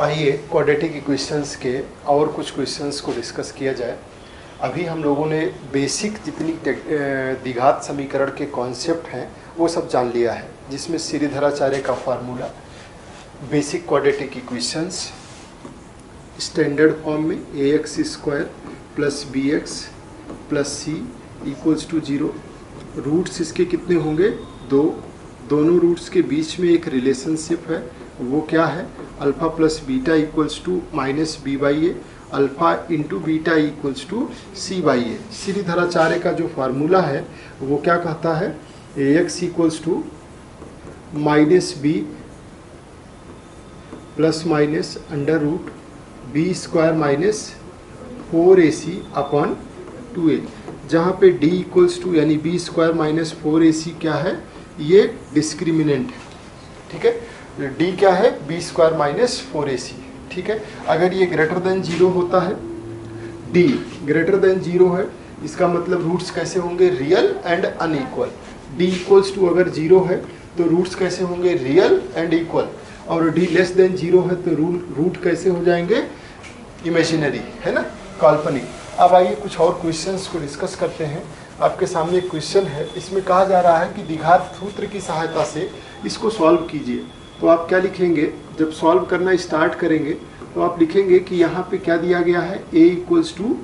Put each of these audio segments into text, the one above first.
आइए quadratic equations के और कुछ क्वेश्चंस को डिस्कस किया जाए। अभी हम लोगों ने बेसिक जितनी द्विघात समीकरण के कॉन्सेप्ट हैं वो सब जान लिया है, जिसमें श्रीधराचार्य का formula, basic quadratic equations, standard form में ax² + bx + c = 0, रूट्स इसके कितने होंगे? दोनों रूट्स के बीच में एक रिलेशनशिप है, वो क्या है? Alpha plus beta = -b/a, alpha into beta = c/a। Shridharacharya का जो फार्मूला है वो क्या कहता है? ax = -b ± √b² - 4ac/2a, जहाँ पे d यानी b² - 4ac क्या है? ये डिस्क्रिमिनेंट है, ठीक है। d क्या है? b² - 4ac, ठीक है। अगर ये ग्रेटर देन 0 होता है, d ग्रेटर देन 0 है, इसका मतलब रूट्स कैसे होंगे? Real and unequal. d अगर 0 है तो रूट्स कैसे होंगे? Real and equal. और d लेस देन 0 है तो रूट कैसे हो जाएंगे? इमेजिनरी, है ना, काल्पनिक। अब आइए कुछ और क्वेश्चंस को डिस्कस करते हैं। आपके सामने एक क्वेश्चन है, इसमें कहा जा रहा है कि द्विघात सूत्र की सहायता से इसको सॉल्व कीजिए। तो आप क्या लिखेंगे? जब सॉल्व करना स्टार्ट करेंगे तो आप लिखेंगे कि यहाँ पे क्या दिया गया है? a = 2,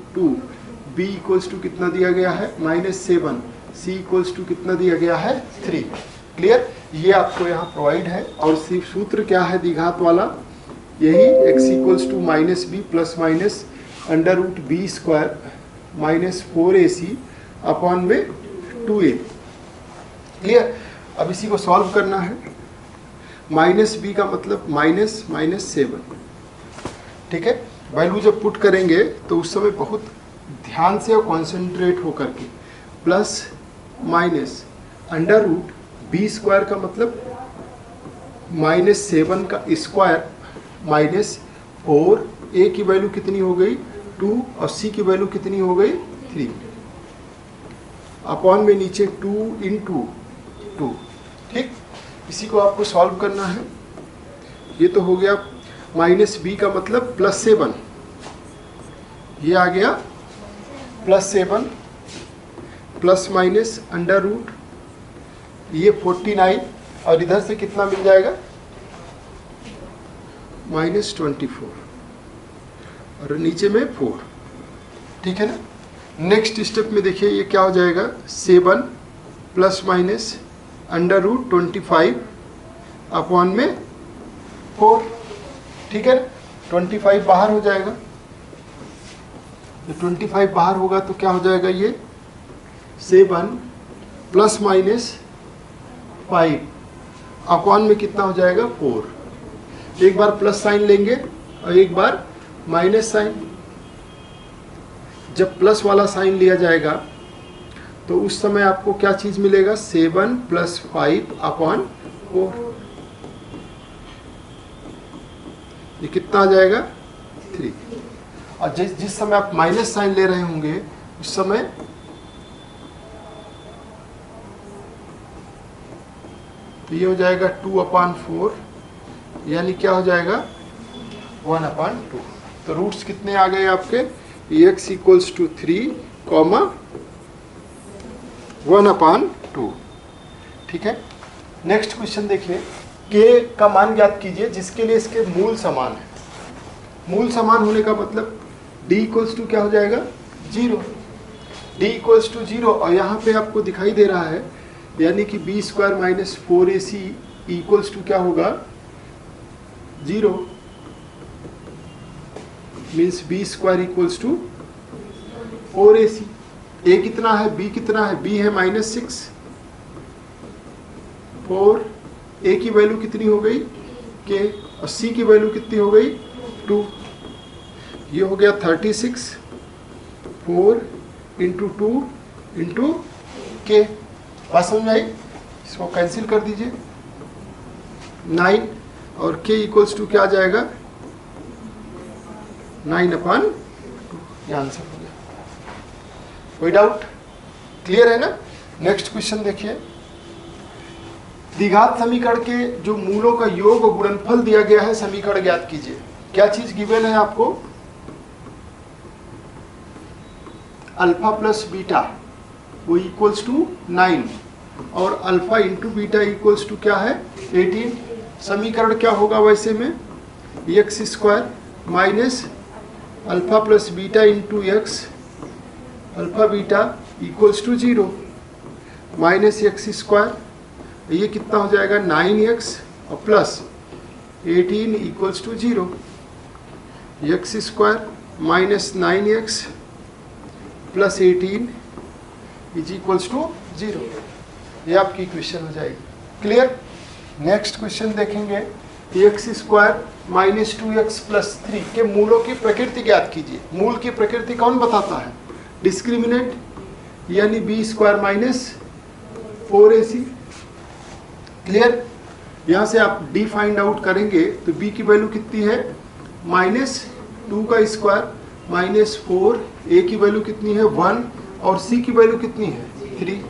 b = कितना दिया गया है? -7, c = कितना दिया गया है? 3। क्लियर? ये आपको यहाँ प्रोवाइड है। और सिर्फ सूत्र क्या है द्विघात वाला? यही x = -b ± √b² - 4ac/2a। Clear? अब इसी को सॉल्व करना है। -b का मतलब -7, ठीक है। वैल्यू जब पुट करेंगे तो उस समय बहुत ध्यान से और कॉन्सेंट्रेट होकर के, प्लस माइनस √b² का मतलब -7 का स्क्वायर -4, a की वैल्यू कितनी हो गई? 2, और c की वैल्यू कितनी हो गई? 3, अपॉन में नीचे 2 × 2, ठीक। इसी को आपको सॉल्व करना है। ये तो हो गया -b का मतलब +7, ये आ गया +7 ± √ ये 49, और इधर से कितना मिल जाएगा? -24, और नीचे में 4, ठीक है ना। नेक्स्ट स्टेप में देखिए ये क्या हो जाएगा? 7 ± √25 अपॉन में 4, ठीक है। 25 बाहर हो जाएगा, तो 25 बाहर होगा तो क्या हो जाएगा? ये 7 ± 5 अपॉन में कितना हो जाएगा? 4। एक बार प्लस साइन लेंगे और एक बार माइनस साइन। जब प्लस वाला साइन लिया जाएगा तो उस समय आपको क्या चीज मिलेगा? 7 + 5/4। ये कितना आ जाएगा? 3। और जिस समय आप माइनस साइन ले रहे होंगे उस समय तो ये हो जाएगा 2/4, यानी क्या हो जाएगा? 1/2। तो रूट्स कितने आ गए आपके? x = 3, 1/2, ठीक है। नेक्स्ट क्वेश्चन देखिए, k का मान ज्ञात कीजिए जिसके लिए इसके मूल समान है। मूल समान होने का मतलब d = क्या हो जाएगा? 0। d = 0, और यहाँ पे आपको दिखाई दे रहा है, यानी कि b² - 4ac = क्या होगा? 0, मीन्स b² = 4ac। a कितना है? b कितना है? b है -6, 4, a की वैल्यू कितनी हो गई? k, और c की वैल्यू कितनी हो गई? 2। ये हो गया 36, 4 × 2 × k। बात समझ में आई? इसको कैंसिल कर दीजिए, 9, और k = क्या आ जाएगा? 9/2। ये आंसर हो गया। कोई डाउट? क्लियर है ना। नेक्स्ट क्वेश्चन देखिए, द्विघात समीकरण के जो मूलों का योग और गुणनफल दिया गया है, समीकरण ज्ञात कीजिए। क्या चीज गिवन है आपको, अल्फा प्लस बीटा वो इक्वल्स टू 9 और alpha into beta equals to क्या है 18। समीकरण क्या होगा वैसे में, x square minus alpha plus beta into x alpha beta equals to 0 minus x square, ये कितना हो जाएगा 9x और plus 18 equals to 0, x square minus 9x plus 18 is equals to 0। ये आपकी इक्वेशन हो जाएगी। क्लियर। नेक्स्ट क्वेश्चन देखेंगे, x square minus 2x plus 3 के मूलों की प्रकृति ज्ञात कीजिए। मूल की प्रकृति कौन बताता है, डिस्क्रिमिनेंट यानी b square minus 4ac। Clear. यहाँ से आप डी फाइंड आउट करेंगे तो b की वैल्यू कितनी है -2 का स्क्वायर माइनस 4, a की वैल्यू कितनी है 1 और c की वैल्यू कितनी है 3।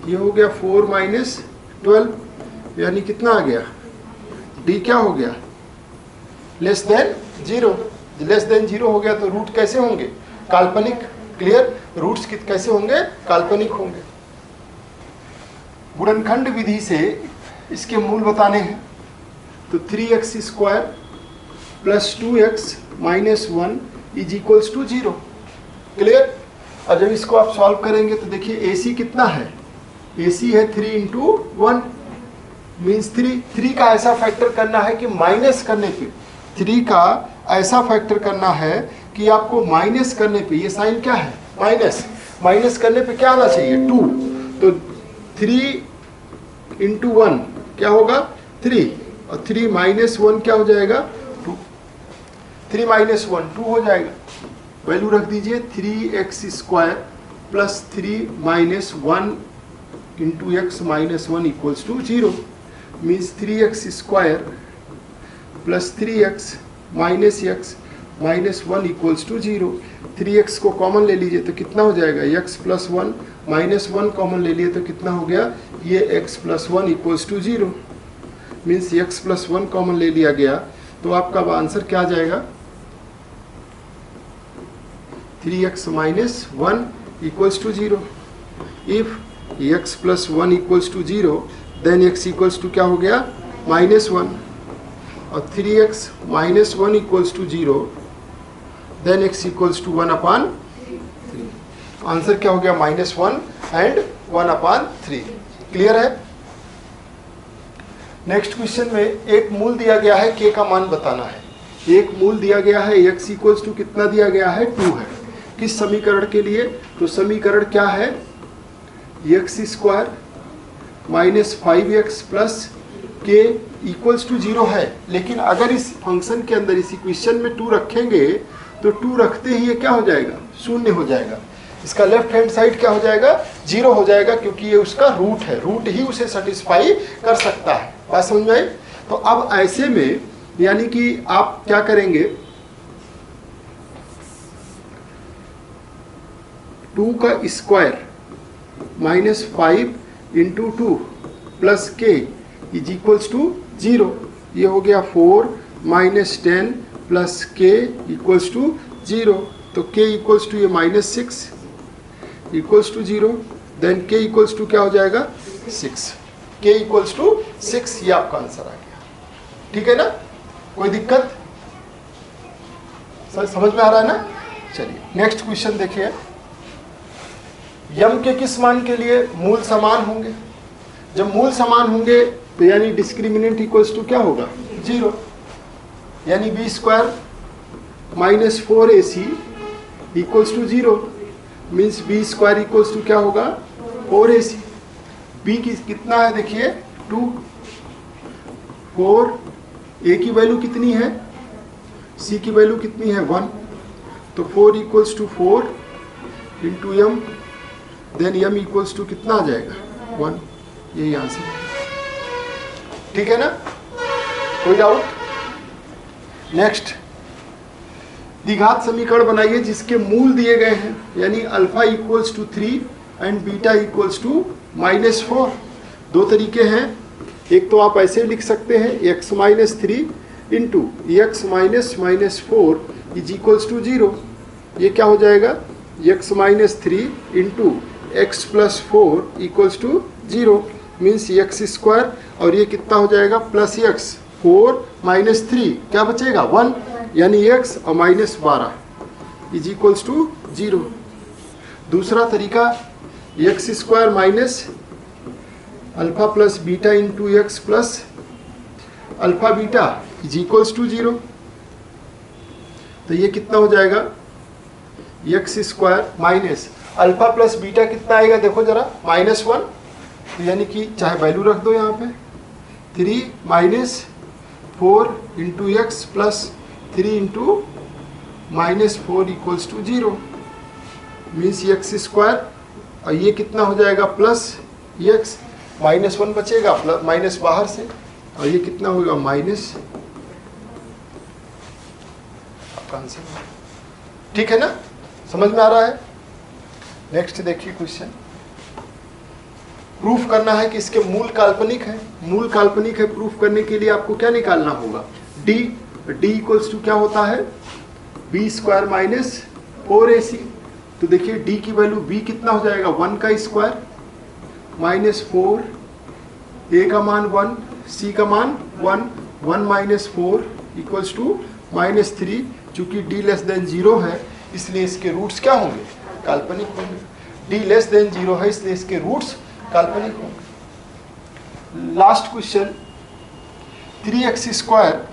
ये हो गया 4 माइनस 12 यानी कितना आ गया, d क्या हो गया लेस देन 0। लेस देन 0 हो गया तो रूट कैसे होंगे, काल्पनिक। क्लियर। रूट्स कैसे होंगे, काल्पनिक होंगे। गुणनखंड विधि से इसके मूल बताने हैं तो 3x square plus 2x minus 1 is equals to 0। Clear. और जब इसको आप सॉल्व करेंगे तो देखिए AC कितना है, AC है 3 इंटू 1 मीन्स 3 का ऐसा फैक्टर करना है कि माइनस करने पे, 3 का ऐसा फैक्टर करना है कि आपको माइनस करने पे, ये साइन क्या है माइनस करने पे क्या आना चाहिए 2, तो 3 इंटू 1 क्या होगा 3 और 3 माइनस 1 क्या हो जाएगा 2, 3 माइनस 1 2 हो जाएगा। वैल्यू रख दीजिए 3x square plus 3 minus 1 into x minus 1 equals to 0 means 3x square plus 3x minus x minus 1 equals to 0। 3x को कॉमन ले लीजिए तो कितना हो जाएगा x प्लस 1 माइनस 1 कॉमन ले लिए तो कितना हो गया, ये x plus 1 equals to 0 means x plus 1 common ले लिया गया तो आपका आंसर क्या आ जाएगा 3x minus 1 equals to 0। If x plus 1 equals to 0 then x equals to क्या हो गया -1 और 3x minus 1 equals to 0 then x equals to 1/3। Answer क्या हो गया -1 एंड 1/3। क्लियर है। नेक्स्ट क्वेश्चन में एक मूल दिया गया है k का मान बताना है। एक मूल दिया गया है x इक्वल्स टू कितना दिया गया है 2 है। किस समीकरण के लिए, तो समीकरण क्या है x square minus 5x plus k equals to 0 है। लेकिन अगर इस फंक्शन के अंदर इस इक्वेशन में 2 रखेंगे तो 2 रखते ही ये क्या हो जाएगा, शून्य हो जाएगा। इसका लेफ्ट हैंड साइड क्या हो जाएगा 0 हो जाएगा क्योंकि ये उसका रूट है, रूट ही उसे सेटिस्फाई कर सकता है। बात समझ में आई। तो अब ऐसे में यानी कि आप क्या करेंगे 2 का square minus 5 into 2 plus k is equals to 0। ये हो गया 4 minus 10 plus k equals to 0। तो k इक्वल्स टू ये -6 equals to 0 then k equals to क्या हो जाएगा 6। k इक्वल्स टू 6 ये आपका आंसर आ गया। ठीक है ना, कोई दिक्कत सर समझ में आ रहा है ना। चलिए नेक्स्ट क्वेश्चन देखिए। यम के किस मान के लिए मूल समान होंगे, जब मूल समान होंगे तो यानी डिस्क्रिमिनेंट इक्वल्स टू क्या होगा 0 यानी b square minus 4ac equals to 0 means b square equals to क्या होगा 4ac। बी की कितना है देखिए 2, 4 a की वैल्यू कितनी है, c की वैल्यू कितनी है 1, तो 4 equals to 4 into m then m equals to कितना आ जाएगा 1। यही आंसर है। ठीक है ना, कोई डाउट। नेक्स्ट द्विघात समीकरण बनाइए जिसके मूल दिए गए हैं यानी alpha equals to 3 and beta equals to -4। दो तरीके हैं, एक तो आप ऐसे लिख सकते हैं x minus 3 into x minus minus 4 is equals to 0। ये क्या हो जाएगा, x minus 3 into x plus 4 equals to 0, means x square, और ये कितना हो जाएगा प्लस एक्स, 4 माइनस 3 क्या बचेगा 1, यानी एक्स और माइनस 12 इज इक्वल्स टू 0। दूसरा तरीका x square minus alpha plus beta into x plus alpha beta is equals to 0। तो ये कितना हो जाएगा, x square minus alpha plus beta कितना आएगा, देखो जरा -1, तो यानी कि चाहे वैल्यू रख दो यहाँ पे, 3 minus 4 into x plus 3 into minus 4 equals to 0, means x square, और ये कितना हो जाएगा प्लस एक्स, -1 बचेगा प्लस माइनस बाहर से, और ये कितना होगा माइनस, आपका आंसर। ठीक है ना, समझ में आ रहा है। नेक्स्ट देखिए क्वेश्चन, प्रूफ करना है कि इसके मूल काल्पनिक है। मूल काल्पनिक है, प्रूफ करने के लिए आपको क्या निकालना होगा, डी इक्वल्स टू क्या होता है, बी स्क्वायर माइनस 4ac। तो देखिए डी की वैल्यू बी कितना हो जाएगा, 1 का स्क्वायर माइनस 4, ए का मान 1, सी का मान 1 माइनस 4 इक्वल्स टू -3। चूंकि डी लेस देन 0 है इसलिए इसके रूट्स क्या होंगे, काल्पनिक होंगे। डी लेस देन 0 है इसलिए इसके रूट्स काल्पनिक होंगे। Last question, 3x square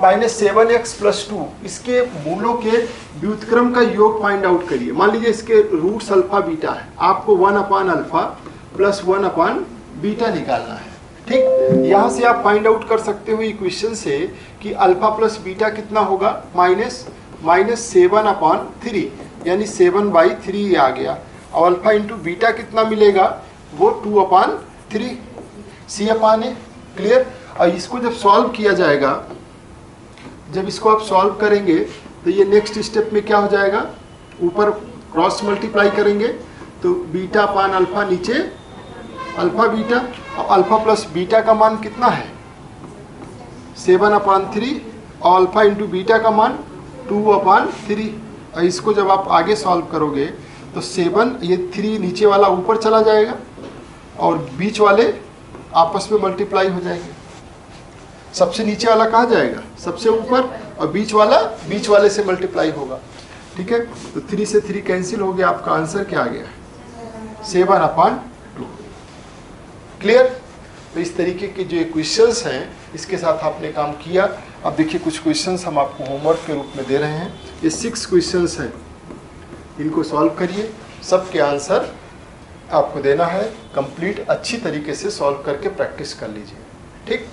minus 7x plus 2, इसके मूलों के व्युत्क्रम का योग फाइंड आउट करिए। मान लीजिए इसके रूट्स अल्फा बीटा है, आपको 1 अपान अल्फा प्लस 1 अपान बीटा निकालना है। ठीक, यहाँ से आप फाइंड आउट कर सकते हो इक्वेशन से कि अल्फा प्लस बीटा कितना होगा, माइनस 7 अपान 3, यानी 7/3 आ गया, और अल्फा इंटू बीटा कितना मिलेगा, वो 2 अपान 3 सी अपान ए। क्लियर। और इसको जब सॉल्व किया जाएगा, जब इसको आप सॉल्व करेंगे तो ये नेक्स्ट स्टेप में क्या हो जाएगा, ऊपर क्रॉस मल्टीप्लाई करेंगे तो बीटा अपान अल्फा नीचे अल्फा बीटा, और अल्फा प्लस बीटा का मान कितना है 7 अपान 3, और अल्फा इंटू बीटा का मान 2 अपान 3। और इसको जब आप आगे सॉल्व करोगे तो 7, ये 3 नीचे वाला ऊपर चला जाएगा और बीच वाले आपस में मल्टीप्लाई हो जाएंगे। सबसे नीचे वाला कहाँ जाएगा, सबसे ऊपर, और बीच वाले से मल्टीप्लाई होगा। ठीक है, तो 3 से 3 कैंसिल हो गया, आपका आंसर क्या आ गया, 7 अपान 2। क्लियर। तो इस तरीके के जो क्वेश्चंस हैं इसके साथ आपने काम किया। अब देखिए कुछ क्वेश्चंस हम आपको होमवर्क के रूप में दे रहे हैं। ये 6 क्वेश्चंस हैं, इनको सॉल्व करिए, सबके आंसर आपको देना है। कंप्लीट अच्छी तरीके से सॉल्व करके प्रैक्टिस कर लीजिए। ठीक।